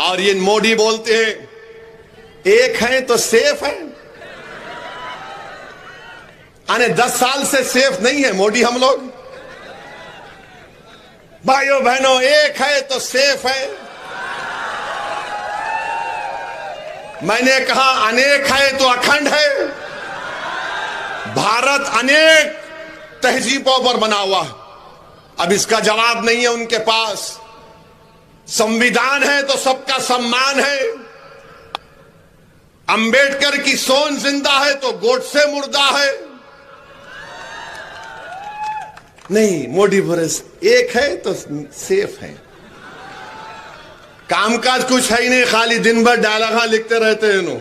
और ये मोदी बोलते हैं एक है तो सेफ है। आने 10 साल से सेफ नहीं है मोदी हम लोग। भाइयों बहनों, एक है तो सेफ है। मैंने कहा अनेक है तो अखंड है। भारत अनेक तहजीबों पर बना हुआ है। अब इसका जवाब नहीं है उनके पास। संविधान है तो सबका सम्मान है। अंबेडकर की सोच जिंदा है तो गोडसे मुर्दा है। नहीं, मोदी भरोस एक है तो सेफ है। कामकाज कुछ है ही नहीं, खाली दिन भर डायलॉग लिखते रहते हैं नो।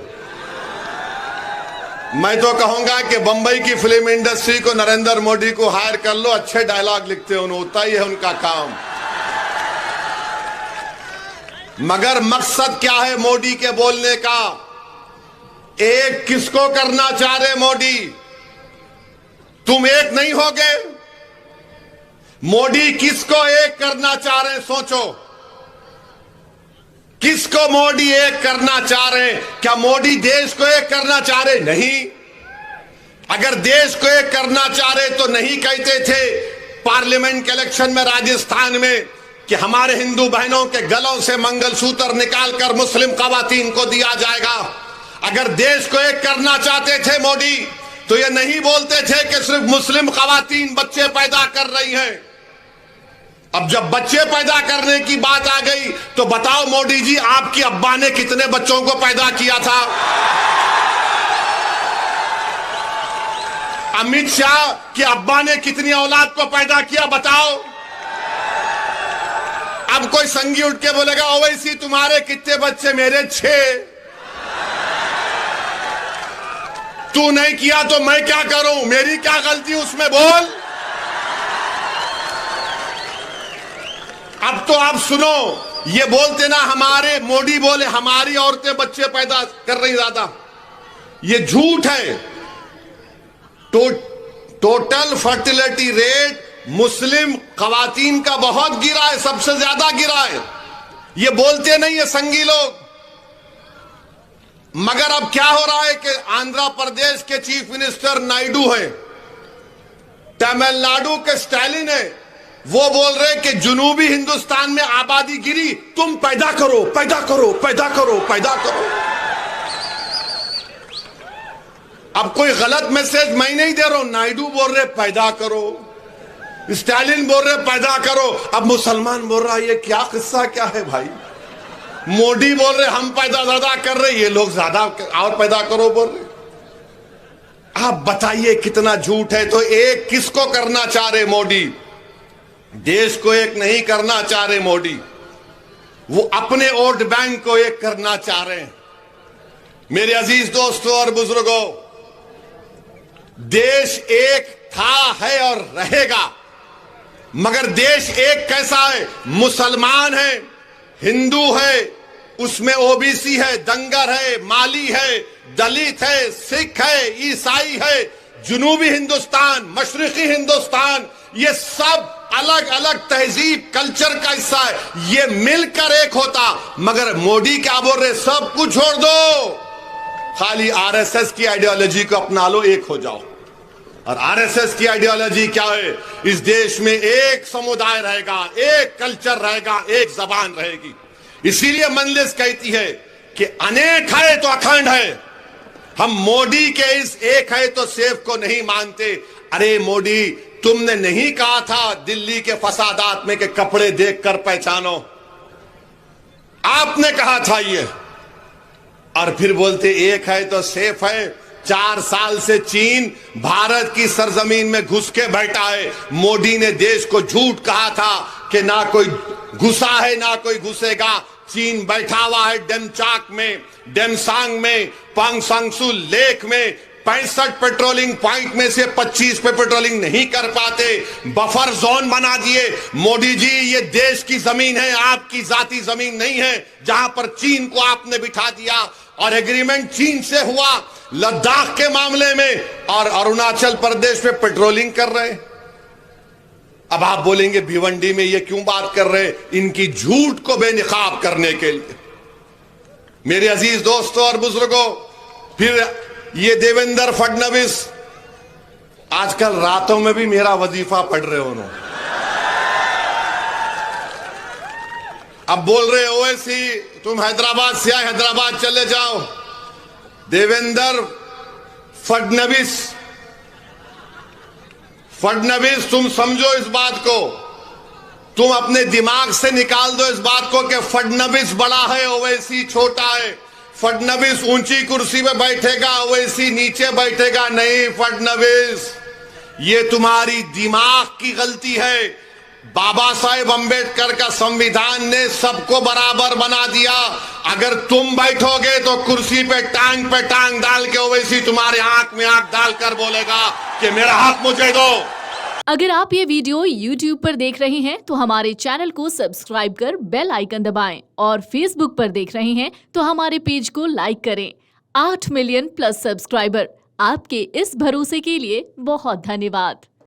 मैं तो कहूंगा कि बंबई की फिल्म इंडस्ट्री को नरेंद्र मोदी को हायर कर लो, अच्छे डायलॉग लिखते हो, उतना ही है उनका काम। मगर मकसद क्या है मोदी के बोलने का? एक किसको करना चाह रहे मोदी? तुम एक नहीं होगे। मोदी किसको एक करना चाह रहे? सोचो, किसको मोदी एक करना चाह रहे? क्या मोदी देश को एक करना चाह रहे? नहीं। अगर देश को एक करना चाह रहे तो नहीं कहते थे पार्लियामेंट के इलेक्शन में राजस्थान में कि हमारे हिंदू बहनों के गलों से मंगलसूत्र निकालकर मुस्लिम खवातीन को दिया जाएगा। अगर देश को एक करना चाहते थे मोदी तो ये नहीं बोलते थे कि सिर्फ मुस्लिम खवातीन बच्चे पैदा कर रही हैं। अब जब बच्चे पैदा करने की बात आ गई तो बताओ मोदी जी, आपकी अब्बा ने कितने बच्चों को पैदा किया था? अमित शाह की अब्बा ने कितनी औलाद को पैदा किया? बताओ। अब कोई संगी उठ के बोलेगा ओवैसी तुम्हारे कितने बच्चे? मेरे 6। तू नहीं किया तो मैं क्या करूं? मेरी क्या गलती उसमें? बोल। अब तो आप सुनो, ये बोलते ना हमारे मोदी बोले हमारी औरतें बच्चे पैदा कर रही ज्यादा, ये झूठ है। टोटल फर्टिलिटी रेट मुस्लिम खवातीन का बहुत गिरा है, सबसे ज्यादा गिरा है। ये बोलते नहीं है संगी लोग। मगर अब क्या हो रहा है कि आंध्र प्रदेश के चीफ मिनिस्टर नायडू है, तमिलनाडु के स्टालिन है, वो बोल रहे कि जुनूबी हिंदुस्तान में आबादी गिरी, तुम पैदा करो, पैदा करो, पैदा करो, पैदा करो। अब कोई गलत मैसेज मैं नहीं दे रहा हूं। नायडू बोल रहे पैदा करो, स्टालिन बोल रहे पैदा करो, अब मुसलमान बोल रहा है। ये क्या किस्सा क्या है भाई? मोदी बोल रहे हम पैदा ज्यादा कर रहे, ये लोग ज्यादा और पैदा करो बोल रहे। आप बताइए कितना झूठ है। तो एक किसको करना चाह रहे मोदी? देश को एक नहीं करना चाह रहे मोदी, वो अपने वोट बैंक को एक करना चाह रहे हैं। मेरे अजीज दोस्तों और बुजुर्गों, देश एक था, है और रहेगा। मगर देश एक कैसा है? मुसलमान है, हिंदू है, उसमें ओबीसी है, दंगर है, माली है, दलित है, सिख है, ईसाई है, जुनूबी हिंदुस्तान, मशरिकी हिंदुस्तान, ये सब अलग अलग तहजीब कल्चर का हिस्सा है। ये मिलकर एक होता। मगर मोदी क्या बोल रहे? सब कुछ छोड़ दो, खाली आरएसएस की आइडियोलॉजी को अपना लो, एक हो जाओ। और आरएसएस की आइडियोलॉजी क्या है? इस देश में एक समुदाय रहेगा, एक कल्चर रहेगा, एक जबान रहेगी। इसीलिए मंजलिस कहती है कि अनेक है तो अखंड है। हम मोदी के इस एक है तो सेफ को नहीं मानते। अरे मोदी, तुमने नहीं कहा था दिल्ली के फसादात में कि कपड़े देखकर पहचानो? आपने कहा था ये, और फिर बोलते एक है तो सेफ है। 4 साल से चीन भारत की सरजमीन में घुस के बैठा है। मोदी ने देश को झूठ कहा था कि ना कोई घुसा है ना कोई घुसेगा। चीन बैठा हुआ है डेमचाक में, डेमसांग में, पांगसांगसू लेक में। 65 पेट्रोलिंग पॉइंट में से 25 पे पेट्रोलिंग नहीं कर पाते, बफर जोन बना दिए। मोदी जी, ये देश की जमीन है, आपकी जाती जमीन नहीं है, जहां पर चीन को आपने बिठा दिया। और एग्रीमेंट चीन से हुआ लद्दाख के मामले में, और अरुणाचल प्रदेश में पेट्रोलिंग कर रहे। अब आप बोलेंगे भिवंडी में ये क्यों बात कर रहे? इनकी झूठ को बेनकाब करने के लिए। मेरे अजीज दोस्तों और बुजुर्गों, फिर ये देवेंद्र फडणवीस आजकल रातों में भी मेरा वजीफा पढ़ रहे हो उन्होंने। अब बोल रहे ओवैसी तुम हैदराबाद से आए, हैदराबाद चले जाओ। देवेंद्र फडणवीस तुम समझो इस बात को, तुम अपने दिमाग से निकाल दो इस बात को कि फडणवीस बड़ा है, ओवैसी छोटा है। फडणवीस ऊंची कुर्सी पे बैठेगा, ओवैसी नीचे बैठेगा। नहीं फडणवीस, ये तुम्हारी दिमाग की गलती है। बाबा साहेब अंबेडकर का संविधान ने सबको बराबर बना दिया। अगर तुम बैठोगे तो कुर्सी पे टांग डाल के ओवैसी तुम्हारे आंख में आंख डालकर बोलेगा कि मेरा हाथ मुझे दो। अगर आप ये वीडियो YouTube पर देख रहे हैं तो हमारे चैनल को सब्सक्राइब कर बेल आइकन दबाएं, और Facebook पर देख रहे हैं तो हमारे पेज को लाइक करें। 8 मिलियन प्लस सब्सक्राइबर, आपके इस भरोसे के लिए बहुत धन्यवाद।